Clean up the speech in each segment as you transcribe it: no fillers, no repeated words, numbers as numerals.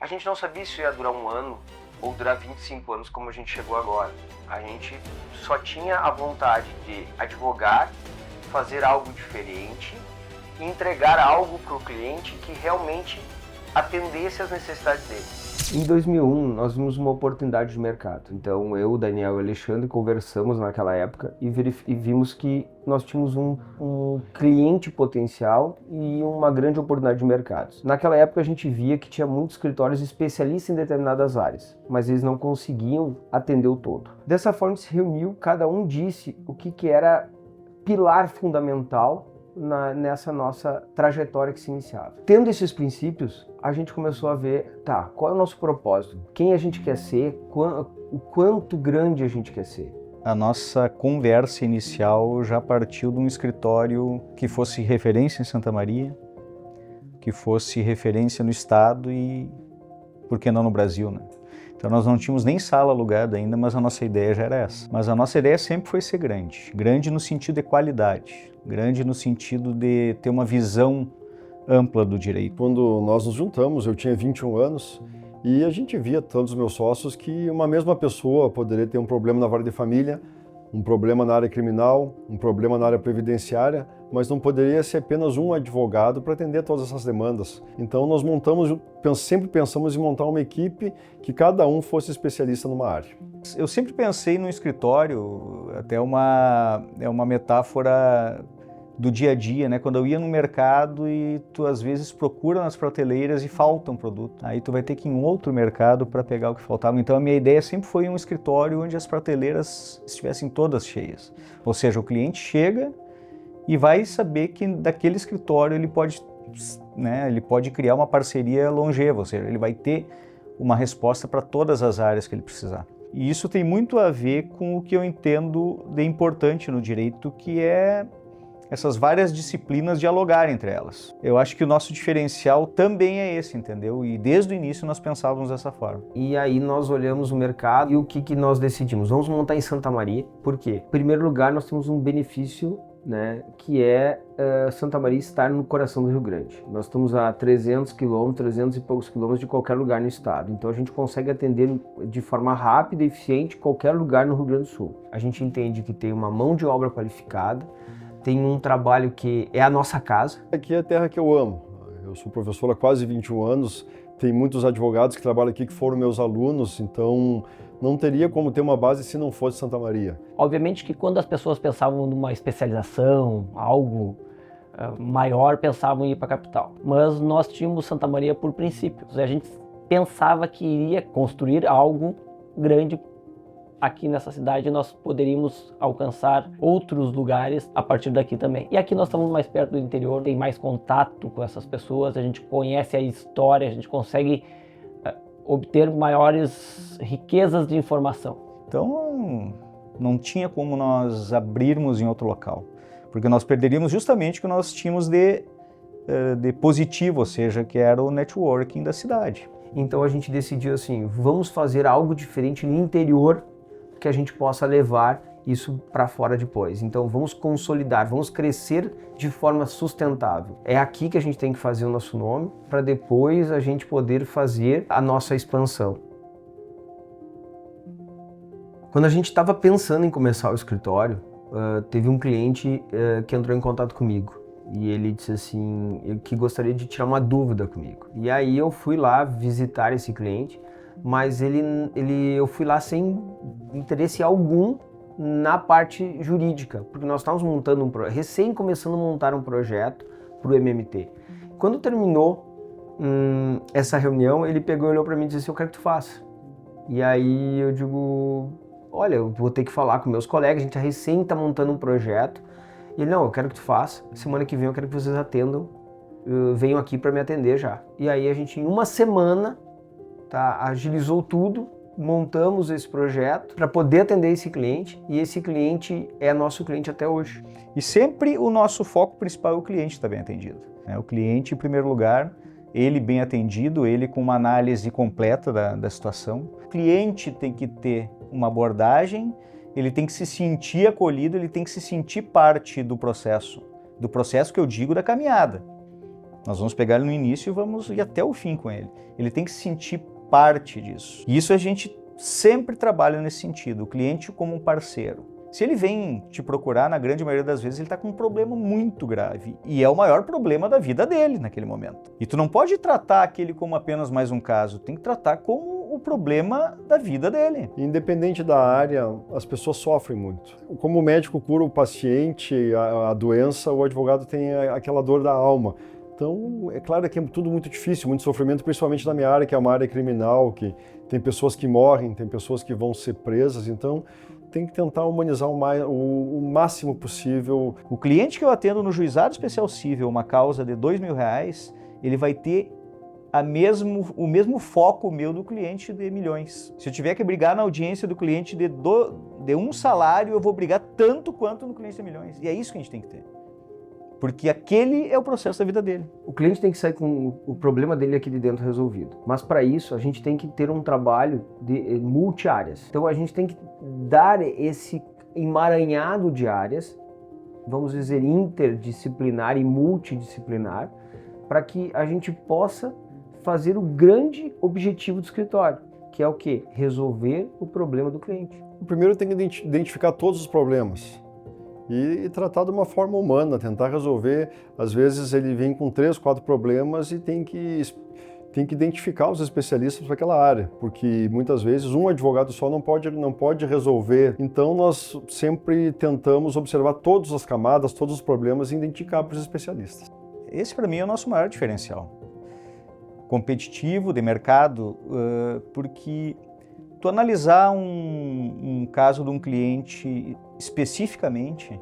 A gente não sabia se ia durar 1 ano ou durar 25 anos como a gente chegou agora. A gente só tinha a vontade de advogar, fazer algo diferente e entregar algo para o cliente que realmente atendesse às necessidades dele. Em 2001, nós vimos uma oportunidade de mercado. Então, eu, Daniel e Alexandre conversamos naquela época e vimos que nós tínhamos um cliente potencial e uma grande oportunidade de mercado. Naquela época, a gente via que tinha muitos escritórios especialistas em determinadas áreas, mas eles não conseguiam atender o todo. Dessa forma, se reuniu, cada um disse o que era pilar fundamental nessa nossa trajetória que se iniciava. Tendo esses princípios, a gente começou a ver, tá, qual é o nosso propósito? Quem a gente quer ser? O quanto grande a gente quer ser? A nossa conversa inicial já partiu de um escritório que fosse referência em Santa Maria, que fosse referência no estado e, por que não, no Brasil, né? Então nós não tínhamos nem sala alugada ainda, mas a nossa ideia já era essa. Mas a nossa ideia sempre foi ser grande. Grande no sentido de qualidade. Grande no sentido de ter uma visão ampla do direito. Quando nós nos juntamos, eu tinha 21 anos e a gente via, todos os meus sócios, que uma mesma pessoa poderia ter um problema na vara de família, um problema na área criminal, um problema na área previdenciária, mas não poderia ser apenas um advogado para atender todas essas demandas. Então nós sempre pensamos em montar uma equipe que cada um fosse especialista numa área. Eu sempre pensei no escritório, até uma metáfora do dia a dia, né? Quando eu ia no mercado e tu às vezes procura nas prateleiras e falta um produto. Aí tu vai ter que ir em outro mercado para pegar o que faltava. Então a minha ideia sempre foi um escritório onde as prateleiras estivessem todas cheias. Ou seja, o cliente chega e vai saber que daquele escritório ele pode criar uma parceria longeva, ou seja, ele vai ter uma resposta para todas as áreas que ele precisar. E isso tem muito a ver com o que eu entendo de importante no direito, que é essas várias disciplinas dialogarem entre elas. Eu acho que o nosso diferencial também é esse, entendeu? E desde o início nós pensávamos dessa forma. E aí nós olhamos o mercado e o que nós decidimos? Vamos montar em Santa Maria. Por quê? Em primeiro lugar, nós temos um benefício, né, que é Santa Maria estar no coração do Rio Grande. Nós estamos a 300 e poucos quilômetros de qualquer lugar no estado. Então a gente consegue atender de forma rápida e eficiente qualquer lugar no Rio Grande do Sul. A gente entende que tem uma mão de obra qualificada, tem um trabalho que é a nossa casa. Aqui é a terra que eu amo. Eu sou professor há quase 21 anos, tem muitos advogados que trabalham aqui que foram meus alunos, então não teria como ter uma base se não fosse Santa Maria. Obviamente que quando as pessoas pensavam numa especialização, algo maior, pensavam em ir para a capital. Mas nós tínhamos Santa Maria por princípios. A gente pensava que iria construir algo grande aqui nessa cidade, nós poderíamos alcançar outros lugares a partir daqui também. E aqui nós estamos mais perto do interior, tem mais contato com essas pessoas, a gente conhece a história, a gente consegue obter maiores riquezas de informação. Então, não tinha como nós abrirmos em outro local, porque nós perderíamos justamente o que nós tínhamos de positivo, ou seja, que era o networking da cidade. Então a gente decidiu assim, vamos fazer algo diferente no interior que a gente possa levar isso para fora depois. Então vamos consolidar, vamos crescer de forma sustentável. É aqui que a gente tem que fazer o nosso nome para depois a gente poder fazer a nossa expansão. Quando a gente estava pensando em começar o escritório, teve um cliente que entrou em contato comigo. E ele disse assim, que gostaria de tirar uma dúvida comigo. E aí eu fui lá visitar esse cliente, mas eu fui lá sem interesse algum na parte jurídica, porque nós estávamos montando recém começando a montar um projeto para o MMT. Quando terminou essa reunião, ele pegou e olhou para mim e disse assim, eu quero que tu faça. E aí eu digo, olha, eu vou ter que falar com meus colegas, a gente recém está montando um projeto. E ele, não, eu quero que tu faça, semana que vem eu quero que vocês atendam, venham aqui para me atender já. E aí a gente, em uma semana, agilizou tudo, montamos esse projeto para poder atender esse cliente, e esse cliente é nosso cliente até hoje. E sempre o nosso foco principal é o cliente estar bem atendido. O cliente, em primeiro lugar, ele bem atendido, ele com uma análise completa da situação. O cliente tem que ter uma abordagem, ele tem que se sentir acolhido, ele tem que se sentir parte do processo que eu digo da caminhada. Nós vamos pegar ele no início e vamos ir até o fim com ele. Ele tem que se sentir parte disso. E isso a gente sempre trabalha nesse sentido, o cliente como um parceiro. Se ele vem te procurar, na grande maioria das vezes ele está com um problema muito grave e é o maior problema da vida dele naquele momento. E tu não pode tratar aquele como apenas mais um caso, tem que tratar como o problema da vida dele. Independente da área, as pessoas sofrem muito. Como o médico cura o paciente, a doença, o advogado tem aquela dor da alma. Então, é claro que é tudo muito difícil, muito sofrimento, principalmente na minha área, que é uma área criminal, que tem pessoas que morrem, tem pessoas que vão ser presas, então tem que tentar humanizar o máximo possível. O cliente que eu atendo no Juizado Especial Cível, uma causa de R$2.000, ele vai ter o mesmo foco meu do cliente de milhões. Se eu tiver que brigar na audiência do cliente de um salário, eu vou brigar tanto quanto no cliente de milhões. E é isso que a gente tem que ter. Porque aquele é o processo da vida dele. O cliente tem que sair com o problema dele aqui de dentro resolvido. Mas para isso, a gente tem que ter um trabalho de multi-áreas. Então a gente tem que dar esse emaranhado de áreas, vamos dizer interdisciplinar e multidisciplinar, para que a gente possa fazer o grande objetivo do escritório, que é o quê? Resolver o problema do cliente. Primeiro tem que identificar todos os problemas. E tratar de uma forma humana, tentar resolver. Às vezes ele vem com 3, 4 problemas e tem que identificar os especialistas para aquela área, porque muitas vezes um advogado só não pode resolver. Então nós sempre tentamos observar todas as camadas, todos os problemas e identificar para os especialistas. Esse para mim é o nosso maior diferencial. Competitivo, de mercado, porque tu analisar um caso de um cliente especificamente,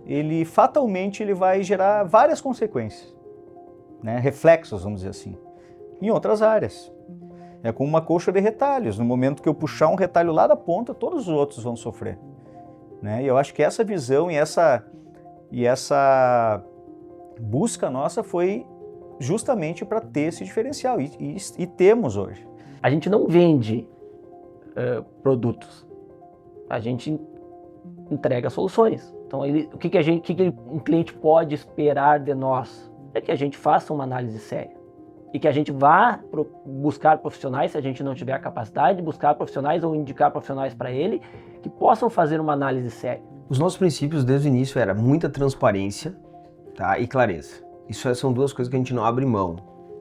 ele fatalmente vai gerar várias consequências, né? Reflexos, vamos dizer assim, em outras áreas. É como uma colcha de retalhos. No momento que eu puxar um retalho lá da ponta, todos os outros vão sofrer, né? E eu acho que essa visão e essa busca nossa foi justamente para ter esse diferencial, e temos hoje. A gente não vende produtos, a gente entrega soluções. Então, o que um cliente pode esperar de nós? É que a gente faça uma análise séria e que a gente vá buscar profissionais, se a gente não tiver a capacidade de buscar profissionais ou indicar profissionais para ele, que possam fazer uma análise séria. Os nossos princípios desde o início era muita transparência, tá, e clareza. Isso são duas coisas que a gente não abre mão.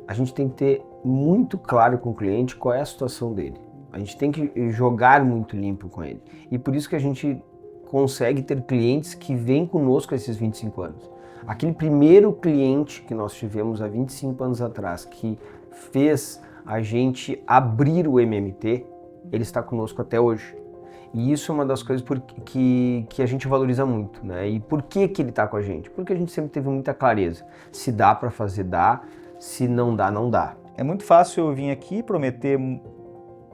A gente tem que ter muito claro com o cliente qual é a situação dele. A gente tem que jogar muito limpo com ele. E por isso que a gente consegue ter clientes que vêm conosco esses 25 anos. Aquele primeiro cliente que nós tivemos há 25 anos atrás, que fez a gente abrir o MMT, ele está conosco até hoje. E isso é uma das coisas que a gente valoriza muito, né? E por que ele está com a gente? Porque a gente sempre teve muita clareza. Se dá para fazer, dá. Se não dá, não dá. É muito fácil eu vir aqui prometer,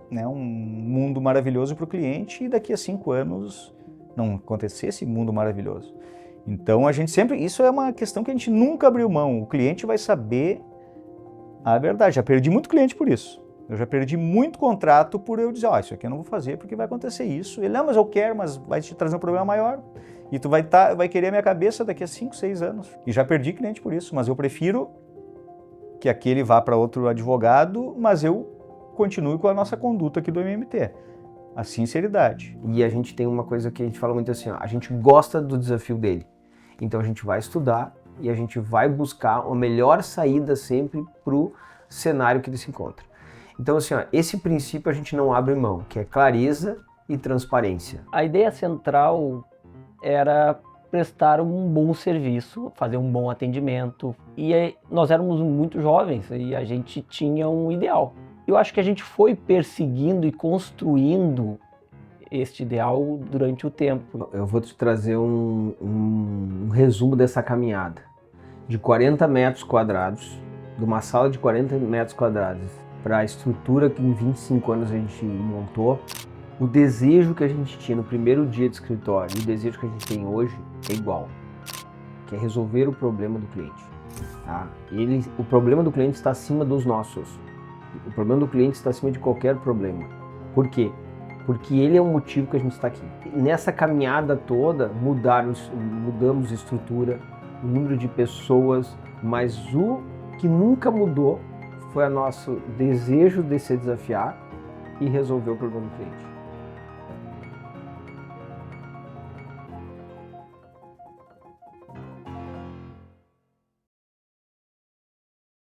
né, um mundo maravilhoso para o cliente e daqui a 5 anos não acontecer esse mundo maravilhoso. Então a gente sempre, isso é uma questão que a gente nunca abriu mão. O cliente vai saber a verdade. Já perdi muito cliente por isso. Eu já perdi muito contrato por eu dizer, isso aqui eu não vou fazer porque vai acontecer isso. Ele, não, mas eu quero, mas vai te trazer um problema maior. E tu vai querer a minha cabeça daqui a 5, 6 anos. E já perdi cliente por isso, mas eu prefiro que aquele vá para outro advogado, mas eu continue com a nossa conduta aqui do MMT. A sinceridade. E a gente tem uma coisa que a gente fala muito assim, a gente gosta do desafio dele. Então a gente vai estudar e a gente vai buscar a melhor saída sempre para o cenário que ele se encontra. Então assim, esse princípio a gente não abre mão, que é clareza e transparência. A ideia central era prestar um bom serviço, fazer um bom atendimento. E nós éramos muito jovens e a gente tinha um ideal. Eu acho que a gente foi perseguindo e construindo este ideal durante o tempo. Eu vou te trazer um resumo dessa caminhada. De 40 metros quadrados, de uma sala de 40 metros quadrados, para a estrutura que em 25 anos a gente montou, o desejo que a gente tinha no primeiro dia de escritório e o desejo que a gente tem hoje é igual, que é resolver o problema do cliente. Tá? O problema do cliente está acima dos nossos. O problema do cliente está acima de qualquer problema. Por quê? Porque ele é o motivo que a gente está aqui. Nessa caminhada toda, mudamos estrutura, o número de pessoas, mas que nunca mudou foi o nosso desejo de se desafiar e resolver o problema do cliente.